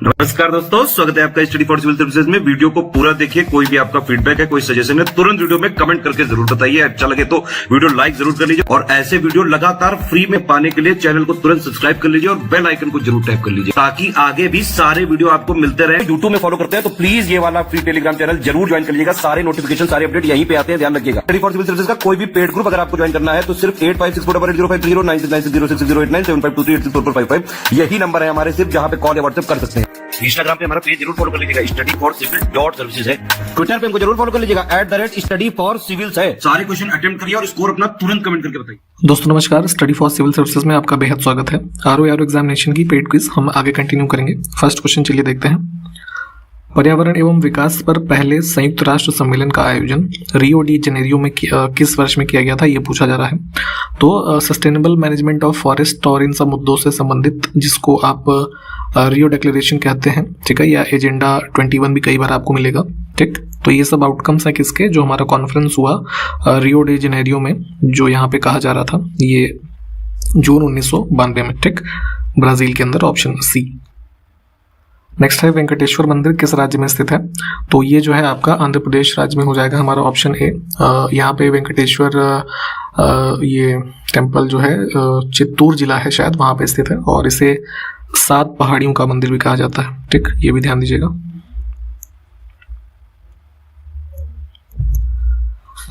नमस्कार दोस्तों, स्वागत है आपका स्टडी फॉर सिविल सर्विसेज में। वीडियो को पूरा देखिए। कोई भी आपका फीडबैक है, कोई सजेशन है, तुरंत वीडियो में कमेंट करके जरूर बताइए। अच्छा लगे तो वीडियो लाइक जरूर कर लीजिए और ऐसे वीडियो लगातार फ्री में पाने के लिए चैनल को तुरंत सब्सक्राइब कर लीजिए और बेल आइकन को जरूर टैप कर लीजिए ताकि आगे भी सारे वीडियो आपको मिलते रहे। यूट्यूब में फॉलो करते हैं तो प्लीज ये वाला फ्री टेलीग्राम चैनल जरूर ज्वाइन कर लीजिएगा। सारे नोटिफिकेशन, सारे अपडेट यहीं पे आते हैं, ध्यान रखिएगा। स्टडी फॉर सिविल सर्विसेज का कोई भी पेड ग्रुप अगर आपको ज्वाइन करना है तो सिर्फ 856480509660897523864455 यही नंबर है हमारे, सिर्फ जहां पे कॉल या व्हाट्सएप कर सकते हैं। इंस्टाग्राम पे हमारा पेज जरूर फॉलो कर लीजिएगा, स्टडी फॉर सिविल .सर्विसेज है। ट्विटर पे हमको जरूर फॉलो कर लीजिएगा, @study for civils है। सारे क्वेश्चन अटेम्प्ट करिए और स्कोर अपना तुरंत कमेंट करके बताइए। दोस्तों नमस्कार, स्टडी फॉर सिविल सर्विसेज में आपका बेहद स्वागत है। आरओ एग्जामिनेशन की पेड क्विज हम आगे कंटिन्यू करेंगे। फर्स्ट क्वेश्चन चलिए देखते हैं। पर्यावरण एवं विकास पर पहले संयुक्त राष्ट्र सम्मेलन का आयोजन रियो डी जेनेरियो में किस वर्ष में किया गया था, ये पूछा जा रहा है। तो सस्टेनेबल मैनेजमेंट ऑफ फॉरेस्ट और इन सब मुद्दों से संबंधित, जिसको आप रियो डिक्लेरेशन कहते हैं, ठीक है, या एजेंडा 21 भी कई बार आपको मिलेगा, ठीक। तो ये सब आउटकम्स हैं किसके, जो हमारा कॉन्फ्रेंस हुआ रियो डी जेनेरियो में, जो यहाँ पे कहा जा रहा था, ये जून 1992 में, ठीक, ब्राजील के अंदर, ऑप्शन सी। नेक्स्ट है वेंकटेश्वर मंदिर किस राज्य में स्थित है, तो ये जो है आपका आंध्र प्रदेश राज्य में हो जाएगा हमारा, ऑप्शन ए। यहाँ पे वेंकटेश्वर ये टेम्पल जो है चित्तूर जिला है शायद, वहाँ पे स्थित है और इसे 7 पहाड़ियों का मंदिर भी कहा जाता है, ठीक, ये भी ध्यान दीजिएगा।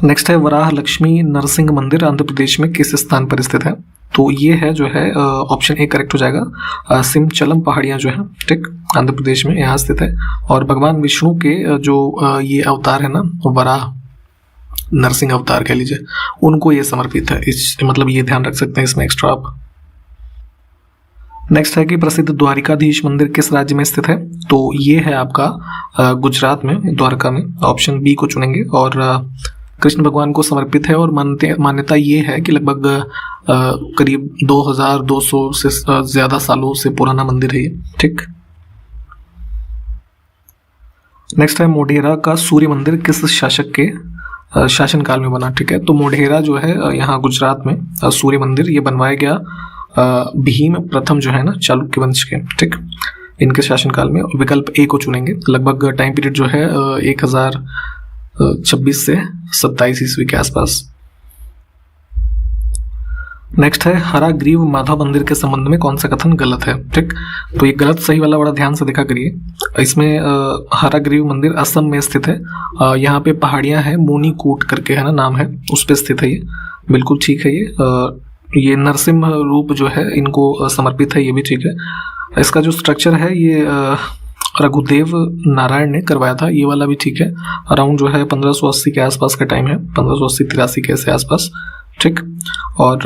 नेक्स्ट है वराह लक्ष्मी नरसिंह मंदिर आंध्र प्रदेश में किस स्थान पर स्थित है, तो ये है जो है ऑप्शन ए करेक्ट हो जाएगा। सिमचलम पहाड़ियाँ जो है, ठीक, आंध्र प्रदेश में यहाँ स्थित है और भगवान विष्णु के जो ये अवतार है ना, वराह नरसिंह अवतार कह लीजिए, उनको ये समर्पित है। इस मतलब ये ध्यान रख सकते हैं इसमें एक्स्ट्रा आप। नेक्स्ट है कि प्रसिद्ध द्वारिकाधीश मंदिर किस राज्य में स्थित है, तो ये है आपका गुजरात में, द्वारका में, ऑप्शन बी को चुनेंगे। और कृष्ण भगवान को समर्पित है और मान्यता ये है कि लगभग करीब 2200 से ज्यादा सालों से पुराना मंदिर है ये, ठीक। नेक्स्ट है मोढेरा का सूर्य मंदिर किस शासक के शासनकाल में बना, ठीक है। तो मोढेरा जो है यहाँ गुजरात में सूर्य मंदिर, ये बनवाया गया भीम प्रथम जो है ना, चालुक्य वंश के, ठीक, इनके शासनकाल में। विकल्प ए को चुनेंगे। लगभग टाइम पीरियड जो है 1026 से 27 ईस्वी के आसपास। नेक्स्ट है हराग्रीव माधव मंदिर के संबंध में कौन सा कथन गलत है, ठीक। तो ये गलत सही वाला बड़ा ध्यान से देखा करिए। इसमें हराग्रीव मंदिर असम में स्थित है। यहाँ पे पहाड़ियां हैं, मोनीकूट करके है ना नाम है, उस पे स्थित है ये, बिल्कुल ठीक है। ये नरसिंह रूप जो है इनको समर्पित है, ये भी ठीक है। इसका जो स्ट्रक्चर है ये रघुदेव नारायण ने करवाया था, ये वाला भी ठीक है। अराउंड जो है 1580 के आसपास का टाइम है, 1580-83 के ऐसे आसपास, ठीक। और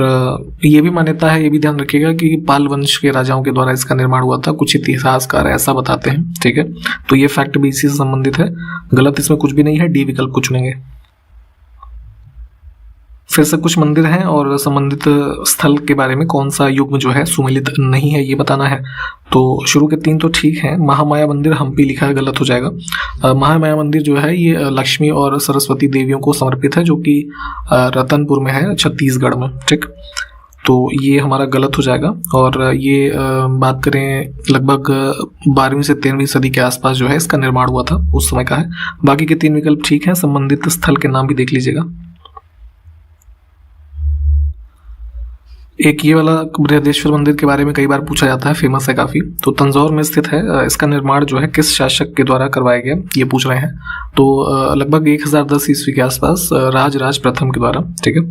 ये भी मान्यता है, ये भी ध्यान रखिएगा कि पाल वंश के राजाओं के द्वारा इसका निर्माण हुआ था, कुछ इतिहासकार ऐसा बताते हैं, ठीक है। तो ये फैक्ट भी इसी से संबंधित है। गलत इसमें कुछ भी नहीं है, डी विकल्प को चुनेंगे। फिर से कुछ मंदिर हैं और संबंधित स्थल के बारे में कौन सा युग्म जो है सुमेलित नहीं है, ये बताना है। तो शुरू के 3 तो ठीक है। महामाया मंदिर हम्पी लिखा है, गलत हो जाएगा। महामाया मंदिर जो है ये लक्ष्मी और सरस्वती देवियों को समर्पित है, जो कि रतनपुर में है, छत्तीसगढ़ में, ठीक। तो ये हमारा गलत हो जाएगा। और ये बात करें लगभग 12वीं से 13वीं सदी के आसपास जो है इसका निर्माण हुआ था, उस समय का है। बाकी के 3 विकल्प ठीक है। संबंधित स्थल के नाम भी देख लीजिएगा। एक ये वाला बृहदेश्वर मंदिर के बारे में कई बार पूछा जाता है, फेमस है काफी। तो तंजौर में स्थित है। इसका निर्माण जो है किस शासक के द्वारा करवाया गया, ये पूछ रहे हैं। तो लगभग 1010 ईस्वी के आसपास राज प्रथम के द्वारा, ठीक है।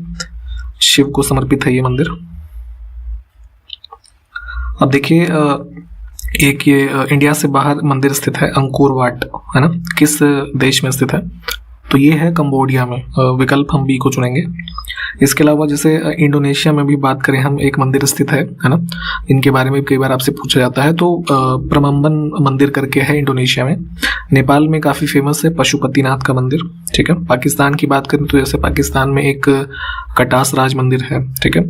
शिव को समर्पित है ये मंदिर। अब देखिए एक ये इंडिया से बाहर मंदिर स्थित है, अंकोर वाट, है ना, किस देश में स्थित है, तो ये है कंबोडिया में। विकल्प हम बी को चुनेंगे। इसके अलावा जैसे इंडोनेशिया में भी बात करें हम, एक मंदिर स्थित है ना, इनके बारे में कई बार आपसे पूछा जाता है। तो प्रमंबन मंदिर करके है इंडोनेशिया में। नेपाल में काफ़ी फेमस है पशुपतिनाथ का मंदिर, ठीक है। पाकिस्तान की बात करें तो जैसे पाकिस्तान में एक कटास राज मंदिर है, ठीक है।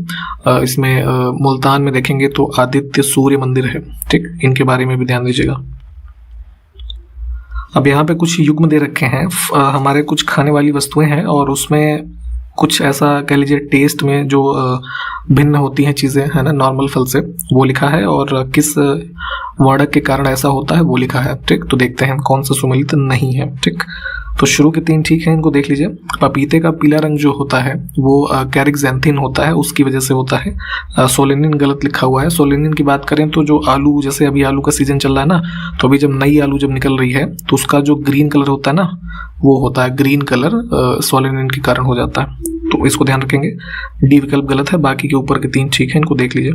इसमें मुल्तान में देखेंगे तो आदित्य सूर्य मंदिर है, ठीक। इनके बारे में भी ध्यान दीजिएगा। अब यहाँ पे कुछ युग्म दे रखे हैं, हमारे कुछ खाने वाली वस्तुएं हैं और उसमें कुछ ऐसा कह लीजिए टेस्ट में जो भिन्न होती हैं चीज़ें, है ना, नॉर्मल फल से, वो लिखा है, और किस वर्णक के कारण ऐसा होता है वो लिखा है। ठीक, तो देखते हैं कौन सा सुमेलित नहीं है। ठीक, तो शुरू के 3 ठीक हैं, इनको देख लीजिए। पपीते का पीला रंग जो होता है वो कैरिक्सेंथिन होता है, उसकी वजह से होता है। सोलेनिन गलत लिखा हुआ है। सोलेनिन की बात करें तो जो आलू, जैसे अभी आलू का सीजन चल रहा है ना, तो अभी जब नई आलू जब निकल रही है तो उसका जो ग्रीन कलर होता है ना, वो होता है ग्रीन कलर, सोलेनिन के कारण हो जाता है, तो इसको ध्यान रखेंगे। डी विकल्प गलत है, बाकी के ऊपर के 3 ठीक हैं, इनको देख लीजिए।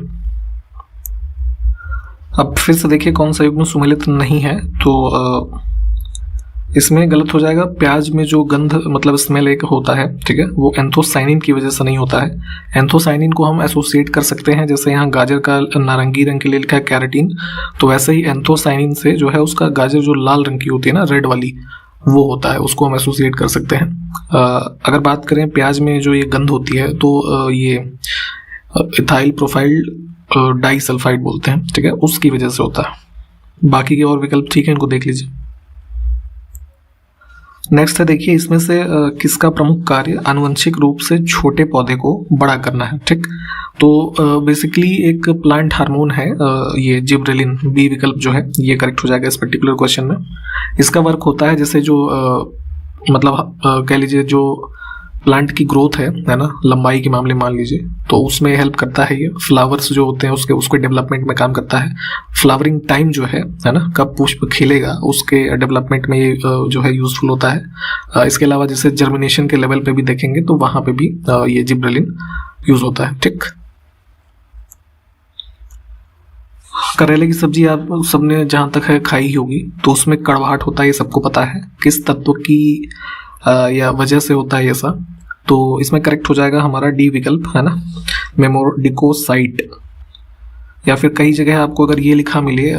अब फिर से देखिए कौन सा युग्म सुमेलित नहीं है, तो इसमें गलत हो जाएगा। प्याज में जो गंध मतलब स्मेल एक होता है, ठीक है, वो एंथोसाइनिन की वजह से नहीं होता है। एंथोसाइनिन को हम एसोसिएट कर सकते हैं, जैसे यहाँ गाजर का नारंगी रंग के लिए लिखा है कैरेटीन, तो वैसे ही एंथोसाइनिन से जो है उसका गाजर जो लाल रंग की होती है ना, रेड वाली, वो होता है, उसको हम एसोसिएट कर सकते हैं। अगर बात करें प्याज में जो ये गंध होती है, तो ये इथाइल प्रोफाइल डाइसल्फाइड बोलते हैं, ठीक है, उसकी वजह से होता है। बाकी के और विकल्प ठीक है, इनको देख लीजिए। नेक्स्ट है, देखिए इसमें से किसका प्रमुख कार्य आनुवंशिक रूप से छोटे पौधे को बड़ा करना है। ठीक, तो बेसिकली एक प्लांट हार्मोन है ये जिब्रेलिन, बी विकल्प जो है ये करेक्ट हो जाएगा इस पर्टिकुलर क्वेश्चन में। इसका वर्क होता है जैसे जो मतलब कह लीजिए जो प्लांट की ग्रोथ है ना, लंबाई के मामले मान लीजिए, तो उसमें हेल्प करता है ये। फ्लावर्स जो होते हैं उसके डेवलपमेंट में काम करता है। फ्लावरिंग टाइम जो है ना, कब पुष्प खिलेगा, उसके डेवलपमेंट में ये जो है यूजफुल होता है। इसके अलावा जैसे जर्मिनेशन के लेवल पे भी देखेंगे तो वहां पे भी ये जिब्रेलिन यूज होता है। ठीक, करेले की सब्जी आप सबने जहां तक है खाई होगी, तो उसमें कड़वाहट होता है, ये सबको पता है। किस तत्व की या वजह से होता है ऐसा, तो इसमें करेक्ट हो जाएगा हमारा डी विकल्प, है ना, मेमोडिकोसाइट। या फिर कई जगह आपको अगर ये लिखा मिले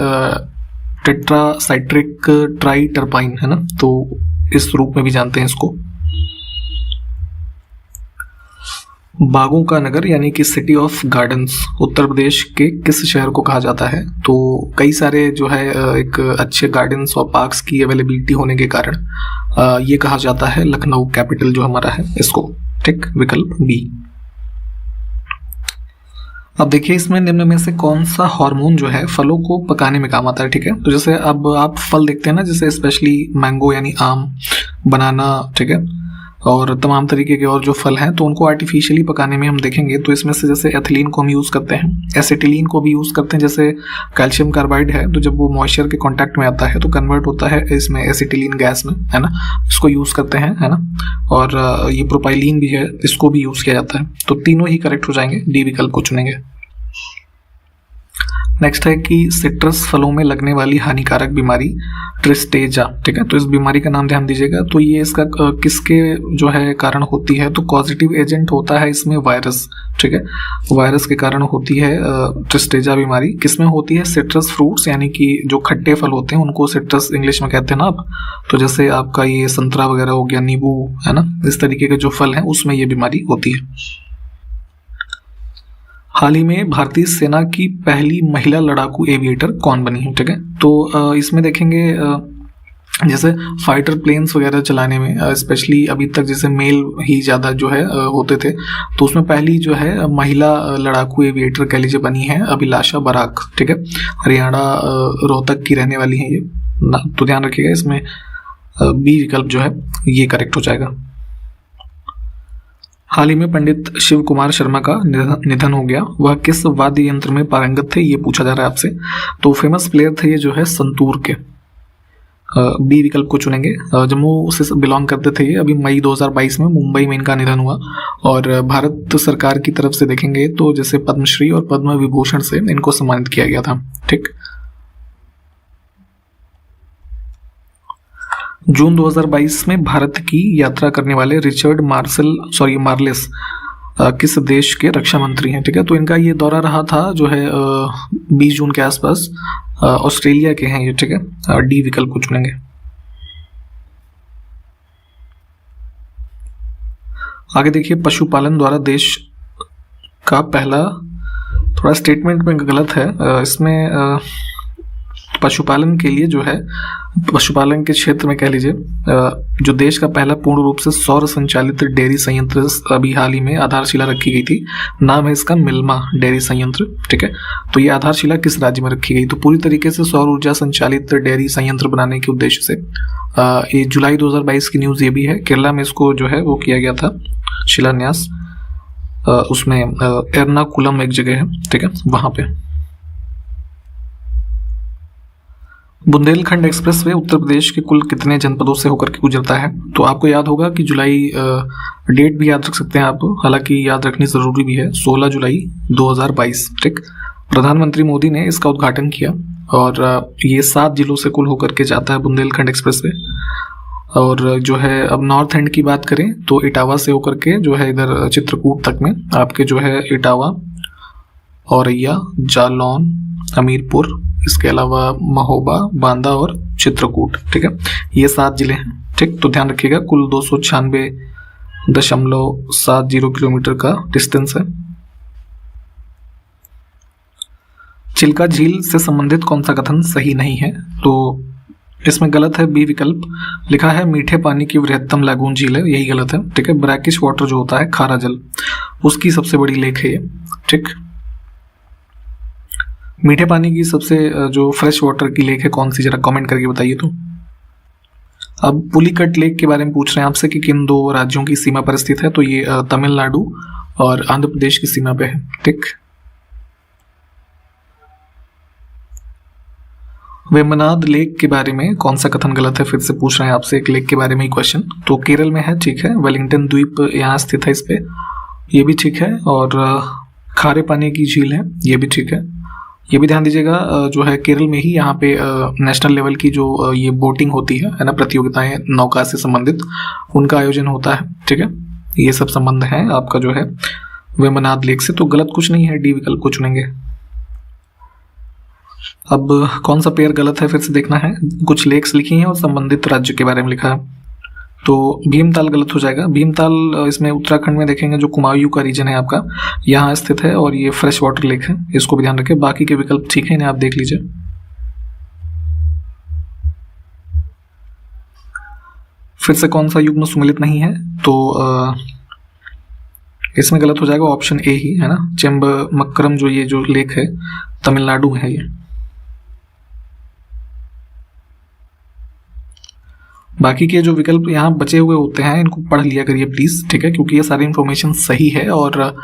टेट्रासाइट्रिक ट्राइटरपाइन, है ना, तो इस रूप में भी जानते हैं इसको। बागों का नगर यानी कि city of gardens Uttar Pradesh के किस शहर को कहा जाता है? तो कई सारे जो है एक अच्छे गार्डन्स और पार्क्स की अवेलेबिलिटी होने के कारण ये कहा जाता है लखनऊ कैपिटल जो हमारा है इसको। ठीक, विकल्प बी। अब देखिए इसमें निम्न में से कौन सा हार्मोन जो है फलों को पकाने में काम आता है। ठीक है, तो जैसे अब आप फल देखते हैं ना, जैसे स्पेशली मैंगो यानी आम, बनाना, ठीक है, और तमाम तरीके के और जो फल हैं, तो उनको आर्टिफिशियली पकाने में हम देखेंगे तो इसमें से जैसे एथिलीन को हम यूज़ करते हैं, एसिटिलीन को भी यूज़ करते हैं। जैसे कैल्शियम कार्बाइड है, तो जब वो मॉइस्चर के कांटेक्ट में आता है तो कन्वर्ट होता है इसमें एसिटिलीन गैस में, है ना, इसको यूज़ करते हैं, है ना। और ये प्रोपाइलीन भी है, इसको भी यूज़ किया जाता है। तो तीनों ही करेक्ट हो जाएंगे, डी विकल्प को चुनेंगे। नेक्स्ट है कि सिट्रस फलों में लगने वाली हानिकारक बीमारी ट्रिस्टेजा, ठीक है, तो इस बीमारी का नाम ध्यान दीजिएगा। तो ये इसका किसके जो है कारण होती है, तो पॉजिटिव एजेंट होता है इसमें वायरस, ठीक है, वायरस के कारण होती है ट्रिस्टेजा बीमारी। किसमें होती है? सिट्रस फ्रूट्स, यानी कि जो खट्टे फल होते हैं उनको सिट्रस इंग्लिश में कहते हैं ना आप, तो जैसे आपका ये संतरा वगैरह हो गया, नींबू, है ना, इस तरीके के जो फल हैं उसमें ये बीमारी होती है। हाल ही में भारतीय सेना की पहली महिला लड़ाकू एविएटर कौन बनी है? ठीक है, तो इसमें देखेंगे जैसे फाइटर प्लेन्स वगैरह चलाने में स्पेशली अभी तक जैसे मेल ही ज़्यादा जो है होते थे, तो उसमें पहली जो है महिला लड़ाकू एविएटर कह लीजिए बनी है अभिलाषा बराक, ठीक है, हरियाणा रोहतक की रहने वाली है ये, तो ध्यान रखिएगा इसमें बी विकल्प जो है ये करेक्ट हो जाएगा। हाल ही में पंडित शिव कुमार शर्मा का निधन हो गया, वह किस वाद्य यंत्र में पारंगत थे ये पूछा जा रहा है आपसे। तो फेमस प्लेयर थे ये जो है संतूर के, बी विकल्प को चुनेंगे। जम्मू से बिलोंग करते थे ये। अभी मई 2022 में मुंबई में इनका निधन हुआ और भारत सरकार की तरफ से देखेंगे तो जैसे पद्मश्री और पद्म विभूषण से इनको सम्मानित किया गया था। ठीक, जून 2022 में भारत की यात्रा करने वाले रिचर्ड मार्लेस किस देश के रक्षा मंत्री हैं? ठीक है, तो इनका ये दौरा रहा था जो है 20 जून के आसपास, ऑस्ट्रेलिया के हैं ये, ठीक है, डी विकल्प को चुनेंगे। आगे देखिए पशुपालन द्वारा देश का पहला, थोड़ा स्टेटमेंट में गलत है, इसमें पशुपालन के लिए जो है, पशुपालन के क्षेत्र में कह लीजिए, जो देश का पहला पूर्ण रूप से सौर संचालित डेयरी संयंत्र अभी हाल ही में आधारशिला रखी गई थी। नाम है इसका मिल्मा डेयरी संयंत्र। ठीक है, तो ये आधारशिला किस राज्य में रखी गई? तो पूरी तरीके से सौर ऊर्जा संचालित डेयरी संयंत्र बनाने के उद्देश्य से ये जुलाई 2022 की न्यूज़ ये भी है। केरला में इसको जो है वो किया गया था शिलान्यास, उसमें एर्नाकुलम एक जगह है, ठीक है, वहां पे। बुंदेलखंड एक्सप्रेसवे उत्तर प्रदेश के कुल कितने जनपदों से होकर के गुजरता है? तो आपको याद होगा कि जुलाई, डेट भी याद रख सकते हैं आप, हालांकि याद रखनी जरूरी भी है, 16 जुलाई 2022। ठीक, प्रधानमंत्री मोदी ने इसका उद्घाटन किया और ये 7 जिलों से कुल होकर के जाता है बुंदेलखंड एक्सप्रेसवे। और जो है अब नॉर्थ एंड की बात करें तो इटावा से होकर के जो है इधर चित्रकूट तक में आपके जो है इटावा, औरैया, जालौन, हमीरपुर, इसके अलावा महोबा, बांदा और चित्रकूट। ठीक है, ये 7 जिले हैं। ठीक, तो ध्यान रखिएगा कुल 296.70 किलोमीटर का डिस्टेंस है। चिल्का झील से संबंधित कौन सा कथन सही नहीं है? तो इसमें गलत है बी विकल्प, लिखा है मीठे पानी की वृहत्तम लैगून झील है, यही गलत है। ठीक है, ब्रैकिश वाटर जो होता है खारा जल, उसकी सबसे बड़ी लेक है ये। ठीक, मीठे पानी की सबसे जो फ्रेश वाटर की लेक है कौन सी, जरा कमेंट करके बताइए। तो अब पुलिकट लेक के बारे में पूछ रहे हैं आपसे कि किन 2 राज्यों की सीमा पर स्थित है? तो ये तमिलनाडु और आंध्र प्रदेश की सीमा पे है। ठीक, वेम्बनाड लेक के बारे में कौन सा कथन गलत है? फिर से पूछ रहे हैं आपसे एक लेक के बारे में ही क्वेश्चन। तो केरल में है, ठीक है, वेलिंगटन द्वीप यहाँ स्थित है इस पे, ये भी ठीक है। और खारे पानी की झील है, ये भी ठीक है। ये भी ध्यान दीजिएगा जो है केरल में ही यहाँ पे नेशनल लेवल की जो ये बोटिंग होती है ना, प्रतियोगिताएं नौका से संबंधित, उनका आयोजन होता है। ठीक है, ये सब संबंध है आपका जो है वेम्बनाड लेक से। तो गलत कुछ नहीं है, डी विकल्प को चुनेंगे। अब कौन सा पेयर गलत है फिर से देखना है। कुछ लेक्स लिखी हैं और संबंधित राज्य के बारे में लिखा है, तो भीमताल गलत हो जाएगा। भीमताल इसमें उत्तराखंड में देखेंगे, जो कुमाऊं का रीजन है आपका, यहाँ स्थित है और ये फ्रेश वाटर लेक है, इसको भी ध्यान रखें। बाकी के विकल्प ठीक है, इन्हें आप देख लीजिए। फिर से कौन सा युग्म सुमेलित नहीं है? तो इसमें गलत हो जाएगा ऑप्शन ए ही, है ना, चेम्बमक्करम जो ये जो लेक है तमिलनाडु में है ये। बाकी के जो विकल्प यहाँ बचे हुए होते हैं इनको पढ़ लिया करिए प्लीज, ठीक है, क्योंकि ये सारी इन्फॉर्मेशन सही है और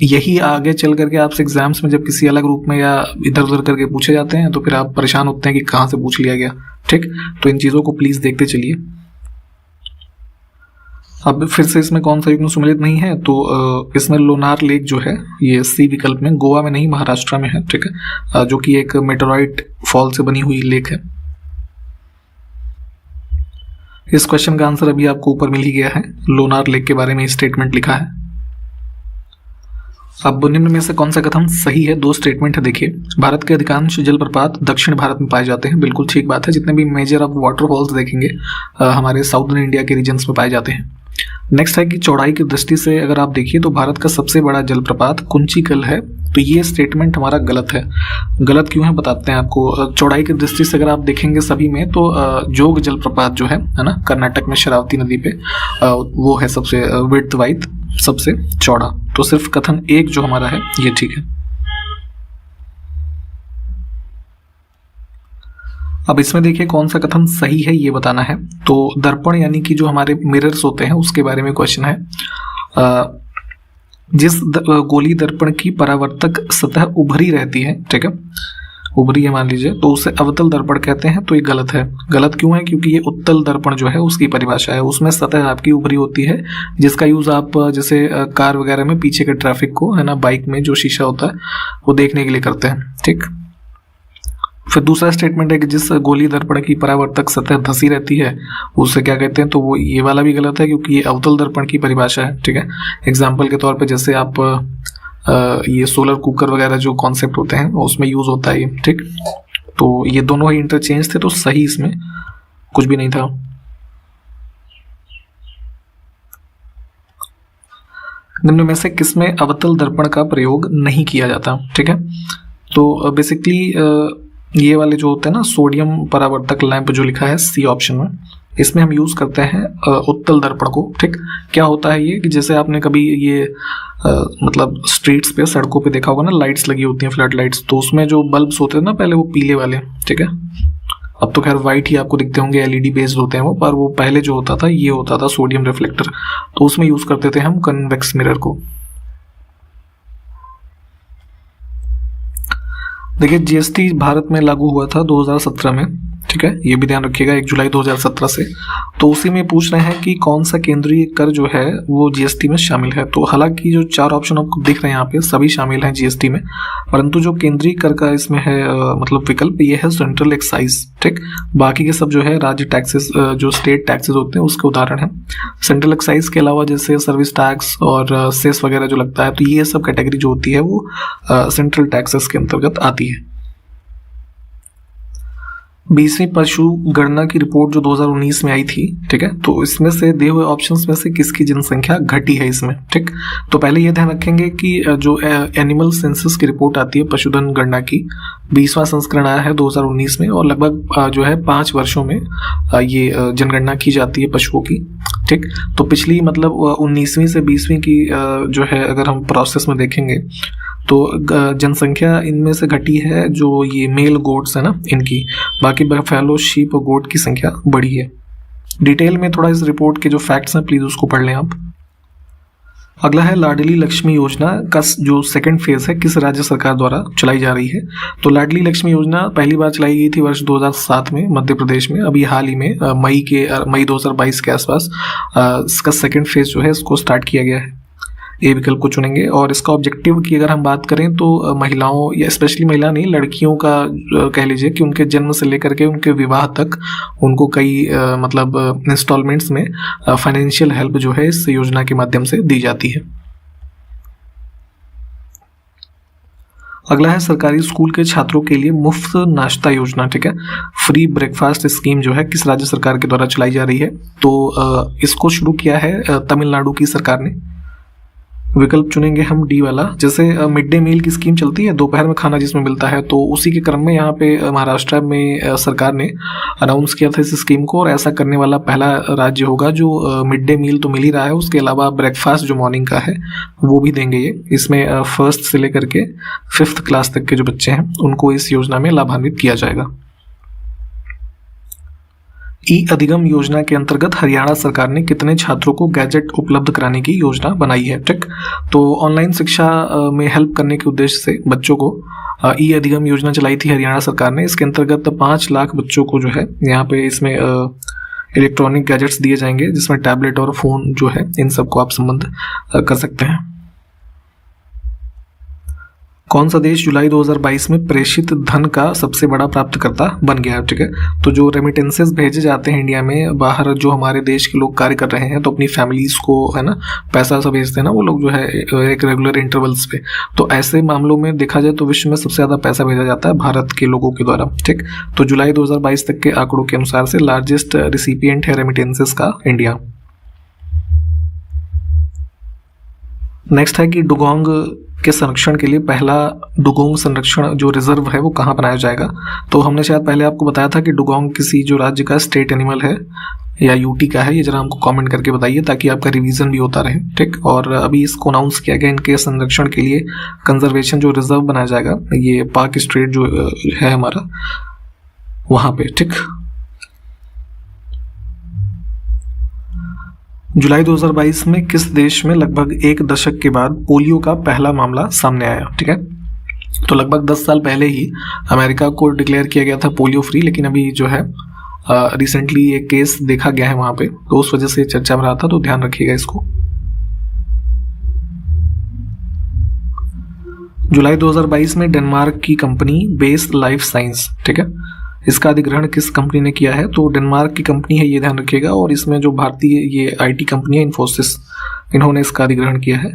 यही आगे चल करके आपसे एग्जाम्स में जब किसी अलग रूप में या इधर उधर करके पूछे जाते हैं तो फिर आप परेशान होते हैं कि कहाँ से पूछ लिया गया। ठीक, तो इन चीजों को प्लीज देखते चलिए। अब फिर से इसमें कौन सा युग्म सुमेलित नहीं है? तो इसमें लोनार लेक जो है ये सी विकल्प में, गोवा में नहीं महाराष्ट्र में है। ठीक है, जो कि एक मेटेरॉइड फॉल से बनी हुई लेक है। इस क्वेश्चन का आंसर अभी आपको ऊपर मिल ही गया है, लोनार लेक के बारे में स्टेटमेंट लिखा है। अब निम्न में से कौन सा कथन सही है? 2 स्टेटमेंट है, देखिए। भारत के अधिकांश जलप्रपात दक्षिण भारत में पाए जाते हैं, बिल्कुल ठीक बात है। जितने भी मेजर आप वाटरफॉल्स देखेंगे हमारे साउथर्न इंडिया के रीजन्स में पाए जाते हैं। नेक्स्ट है कि चौड़ाई की दृष्टि से अगर आप देखिए तो भारत का सबसे बड़ा जलप्रपात कुंचिकल है, तो ये स्टेटमेंट हमारा गलत है। गलत क्यों है बताते हैं आपको। चौड़ाई की दृष्टि से अगर आप देखेंगे सभी में तो जोग जलप्रपात जो है ना, कर्नाटक में शरावती नदी पे, वो है सबसे विड्थ वाइज सबसे चौड़ा। तो सिर्फ कथन 1 जो हमारा है ये ठीक है। अब इसमें देखिए कौन सा कथन सही है ये बताना है। तो दर्पण यानी कि जो हमारे मिरर्स होते हैं उसके बारे में क्वेश्चन है। जिस गोली दर्पण की परावर्तक सतह उभरी रहती है, ठीक है, उभरी है मान लीजिए, तो उसे अवतल दर्पण कहते हैं। तो ये गलत है। गलत क्यों है? क्योंकि ये उत्तल दर्पण जो है उसकी परिभाषा है, उसमें सतह आपकी उभरी होती है, जिसका यूज आप जैसे कार वगैरह में पीछे के ट्रैफिक को, है ना, बाइक में जो शीशा होता है वो देखने के लिए करते हैं। ठीक, फिर दूसरा स्टेटमेंट है कि जिस गोली दर्पण की परावर्तक सतह धंसी रहती है उसे क्या कहते हैं? तो वो ये वाला भी गलत है, क्योंकि ये अवतल दर्पण की परिभाषा है। ठीक है, एग्जाम्पल के तौर पे जैसे आप ये सोलर कुकर वगैरह जो कॉन्सेप्ट होते हैं उसमें यूज होता है ये। ठीक, तो ये दोनों ही इंटरचेंज थे, तो सही इसमें कुछ भी नहीं था। निम्न में से किसमें अवतल दर्पण का प्रयोग नहीं किया जाता? ठीक है, तो बेसिकली ये वाले जो होते हैं ना सोडियम परावर्तक लैंप जो लिखा है सी ऑप्शन में, इसमें हम यूज करते हैं उत्तल दर्पण को। ठीक, क्या होता है ये कि जैसे आपने कभी ये मतलब स्ट्रीट्स पे सड़कों पे देखा होगा ना, लाइट्स लगी होती हैं, फ्लड लाइट्स, तो उसमें जो बल्ब्स होते हैं ना पहले वो पीले वाले, ठीक है, अब तो खैर वाइट ही आपको दिखते होंगे, एलईडी बेस्ड होते हैं वो, पर वो पहले जो होता था ये होता था सोडियम रिफ्लेक्टर, तो उसमें यूज करते थे हम कन्वेक्स मिरर को। देखिए जीएसटी भारत में लागू हुआ था 2017 में, ठीक है, ये भी ध्यान रखिएगा, 1 जुलाई 2017 से। तो उसी में पूछ रहे हैं कि कौन सा केंद्रीय कर जो है वो जीएसटी में शामिल है। तो हालांकि जो 4 ऑप्शन आपको दिख रहे हैं यहाँ पे सभी शामिल हैं जीएसटी में, परंतु जो केंद्रीय कर का इसमें है मतलब विकल्प ये है सेंट्रल एक्साइज। ठीक, बाकी के सब जो है राज्य टैक्सेस, जो स्टेट टैक्सेस होते हैं उसके उदाहरण है। सेंट्रल एक्साइज के अलावा जैसे सर्विस टैक्स और सेस वगैरह जो लगता है, तो ये सब कैटेगरी जो होती है वो सेंट्रल टैक्सेस के अंतर्गत आती है। 20वीं पशु गणना की रिपोर्ट जो 2019 में आई थी, ठीक है, तो इसमें से दिए हुए ऑप्शंस में से किसकी जनसंख्या घटी है इसमें। ठीक, तो पहले ये ध्यान रखेंगे कि जो एनिमल सेंसस की रिपोर्ट आती है पशुधन गणना की, 20वां संस्करण आया है 2019 में, और लगभग जो है 5 वर्षों में ये जनगणना की जाती है पशुओं की। ठीक, तो पिछली मतलब 19वीं से 20वीं की जो है अगर हम प्रोसेस में देखेंगे तो जनसंख्या इनमें से घटी है जो ये मेल गोट्स है ना इनकी, बाकी बफेलो, शीप और गोट की संख्या बढ़ी है। डिटेल में थोड़ा इस रिपोर्ट के जो फैक्ट्स हैं प्लीज उसको पढ़ लें आप। अगला है लाडली लक्ष्मी योजना का जो सेकंड फेज है किस राज्य सरकार द्वारा चलाई जा रही है। तो लाडली लक्ष्मी योजना पहली बार चलाई गई थी वर्ष 2007 में मध्य प्रदेश में, अभी हाल ही में मई 2022 के आसपास इसका सेकंड फेज जो है इसको स्टार्ट किया गया है। ए विकल्प को चुनेंगे। और इसका ऑब्जेक्टिव की अगर हम बात करें तो महिलाओं या स्पेशली महिला नहीं, लड़कियों का कह लीजिए कि उनके जन्म से लेकर के उनके विवाह तक उनको कई मतलब इंस्टॉलमेंट्स में फाइनेंशियल हेल्प जो है इस योजना के माध्यम से दी जाती है। अगला है सरकारी स्कूल के छात्रों के लिए मुफ्त नाश्ता योजना, ठीक है, फ्री ब्रेकफास्ट स्कीम जो है किस राज्य सरकार के द्वारा चलाई जा रही है। तो इसको शुरू किया है तमिलनाडु की सरकार ने। विकल्प चुनेंगे हम डी वाला। जैसे मिड डे मील की स्कीम चलती है, दोपहर में खाना जिसमें मिलता है, तो उसी के क्रम में यहाँ पे महाराष्ट्र में सरकार ने अनाउंस किया था इस स्कीम को, और ऐसा करने वाला पहला राज्य होगा जो मिड डे मील तो मिल ही रहा है, उसके अलावा ब्रेकफास्ट जो मॉर्निंग का है वो भी देंगे ये। इसमें 1st से लेकर के 5th क्लास तक के जो बच्चे हैं उनको इस योजना में लाभान्वित किया जाएगा। ई अधिगम योजना के अंतर्गत हरियाणा सरकार ने कितने छात्रों को गैजेट उपलब्ध कराने की योजना बनाई है। ठीक, तो ऑनलाइन शिक्षा में हेल्प करने के उद्देश्य से बच्चों को ई अधिगम योजना चलाई थी हरियाणा सरकार ने। इसके अंतर्गत 5 लाख बच्चों को जो है यहाँ पे इसमें इलेक्ट्रॉनिक गैजेट्स दिए जाएंगे, जिसमें टैबलेट और फोन जो है इन सबको आप संबंध कर सकते हैं। कौन सा देश जुलाई 2022 में प्रेषित धन का सबसे बड़ा प्राप्तकर्ता बन गया है। ठीक है, तो जो रेमिटेंसेस भेजे जाते हैं इंडिया में बाहर, जो हमारे देश के लोग कार्य कर रहे हैं तो अपनी फैमिलीज को है ना पैसा सब भेजते हैं ना वो लोग जो है एक रेगुलर इंटरवल्स पे, तो ऐसे मामलों में देखा जाए तो विश्व में सबसे ज्यादा पैसा भेजा जाता है भारत के लोगों के द्वारा। ठीक, तो जुलाई 2022 तक के आंकड़ों के अनुसार से लार्जेस्ट रिसिपिएंट है रेमिटेंसेस का इंडिया। नेक्स्ट है कि डुगोंग के संरक्षण के लिए पहला डुगोंग संरक्षण जो रिजर्व है वो कहाँ बनाया जाएगा। तो हमने शायद पहले आपको बताया था कि डुगोंग किसी जो राज्य का स्टेट एनिमल है या यूटी का है, ये जरा हमको कमेंट करके बताइए ताकि आपका रिवीजन भी होता रहे। ठीक, और अभी इसको अनाउंस किया गया इनके संरक्षण के लिए कंजर्वेशन जो रिजर्व बनाया जाएगा ये पाक स्ट्रेट जो है हमारा वहां पे। ठीक, जुलाई 2022 में किस देश में लगभग 1 दशक के बाद पोलियो का पहला मामला सामने आया। ठीक है, तो लगभग 10 साल पहले ही अमेरिका को डिक्लेयर किया गया था पोलियो फ्री, लेकिन अभी जो है रिसेंटली एक केस देखा गया है वहां पे, तो उस वजह से चर्चा में रहा था, तो ध्यान रखिएगा इसको। जुलाई 2022 में डेनमार्क की कंपनी बेस लाइफ साइंस, ठीक है, इसका अधिग्रहण किस कंपनी ने किया है। तो डेनमार्क की कंपनी है, ये ध्यान रखिएगा, और इसमें जो भारतीय ये आईटी कंपनी है इन्फोसिस, इन्होंने इसका अधिग्रहण किया है।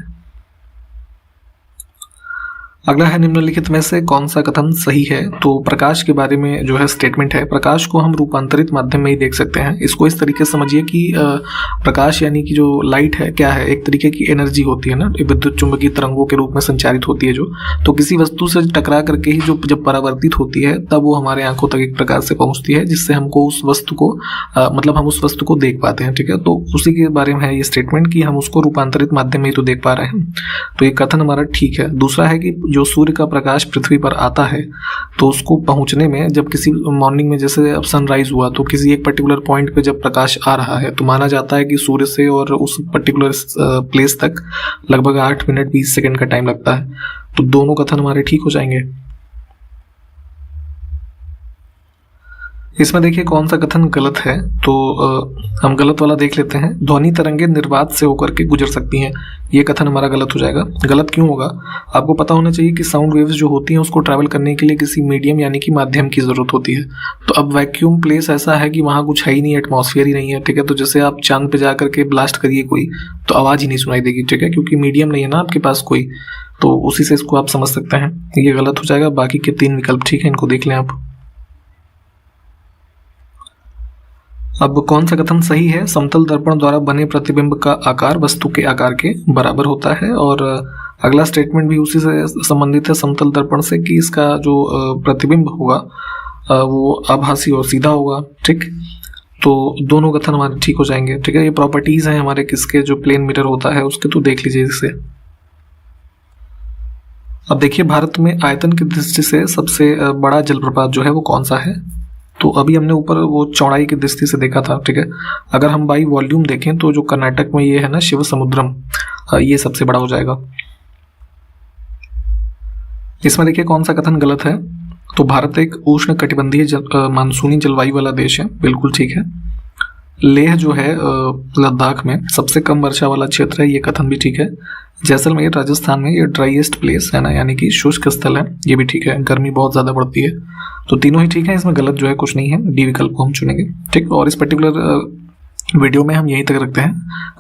अगला है निम्नलिखित में से कौन सा कथन सही है। तो प्रकाश के बारे में जो है स्टेटमेंट है, प्रकाश को हम रूपांतरित माध्यम में ही देख सकते हैं। इसको इस तरीके से समझिए कि प्रकाश यानी कि जो लाइट है क्या है, एक तरीके की एनर्जी होती है ना, विद्युत चुंबकीय तरंगों के रूप में संचारित होती है जो, तो किसी वस्तु से टकरा करके ही जो जब परावर्तित होती है तब वो हमारे आंखों तक एक प्रकार से पहुंचती है, जिससे हमको उस वस्तु को मतलब हम उस वस्तु को देख पाते हैं। ठीक है, तो उसी के बारे में है ये स्टेटमेंट कि हम उसको रूपांतरित माध्यम में ही तो देख पा रहे हैं। तो ये कथन हमारा ठीक है। दूसरा है कि जो सूर्य का प्रकाश पृथ्वी पर आता है तो उसको पहुंचने में, जब किसी मॉर्निंग में जैसे अब सनराइज हुआ तो किसी एक पर्टिकुलर पॉइंट पे जब प्रकाश आ रहा है तो माना जाता है कि सूर्य से और उस पर्टिकुलर प्लेस तक लगभग 8 मिनट 20 सेकंड का टाइम लगता है। तो दोनों कथन हमारे ठीक हो जाएंगे। इसमें देखिए कौन सा कथन गलत है। तो हम गलत वाला देख लेते हैं। ध्वनि तरंगे निर्वात से होकर के गुजर सकती हैं, ये कथन हमारा गलत हो जाएगा। गलत क्यों होगा? आपको पता होना चाहिए कि साउंड वेव्स जो होती हैं उसको ट्रैवल करने के लिए किसी मीडियम यानी कि माध्यम की जरूरत होती है। तो अब वैक्यूम प्लेस ऐसा है कि वहाँ कुछ है ही नहीं, एटमॉस्फेयर ही नहीं है। ठीक है, तो जैसे आप चांद पे जा करके ब्लास्ट करिए कोई तो आवाज़ ही नहीं सुनाई देगी। ठीक है, क्योंकि मीडियम नहीं है ना आपके पास कोई, तो उसी से इसको आप समझ सकते हैं। ये गलत हो जाएगा। बाकी के 3 विकल्प ठीक है, इनको देख लें आप। अब कौन सा कथन सही है? समतल दर्पण द्वारा बने प्रतिबिंब का आकार वस्तु के आकार के बराबर होता है। और अगला स्टेटमेंट भी उसी से संबंधित है, समतल दर्पण से, कि इसका जो प्रतिबिंब होगा वो आभासी और सीधा होगा। ठीक, तो दोनों कथन हमारे ठीक हो जाएंगे। ठीक है, ये प्रॉपर्टीज हैं हमारे किसके, जो प्लेन मिरर होता है उसके, तो देख लीजिए इसे। अब देखिए भारत में आयतन की दृष्टि से सबसे बड़ा जलप्रपात जो है वो कौन सा है। तो अभी हमने ऊपर वो चौड़ाई की दृष्टि से देखा था। ठीक है, अगर हम बाई वॉल्यूम देखें तो जो कर्नाटक में ये है ना शिव समुद्रम, ये सबसे बड़ा हो जाएगा। इसमें देखिए कौन सा कथन गलत है। तो भारत एक उष्ण कटिबंधीय मानसूनी जलवायु वाला देश है, बिल्कुल ठीक है। लेह जो है लद्दाख में सबसे कम वर्षा वाला क्षेत्र है, ये कथन भी ठीक है। जैसलमेर राजस्थान में ये ड्राईएस्ट प्लेस है ना, यानी कि शुष्क स्थल है, ये भी ठीक है। गर्मी बहुत ज़्यादा पड़ती है। तो तीनों ही ठीक है, इसमें गलत जो है कुछ नहीं है। डी विकल्प को हम चुनेंगे। ठीक, और इस पर्टिकुलर वीडियो में हम यहीं तक रखते हैं।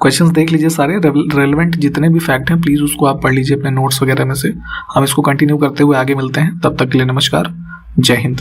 क्वेश्चंस देख लीजिए सारे, रेलेवेंट जितने भी फैक्ट हैं प्लीज़ उसको आप पढ़ लीजिए अपने नोट्स वगैरह में से। हम इसको कंटिन्यू करते हुए आगे मिलते हैं। तब तक के लिए नमस्कार, जय हिंद।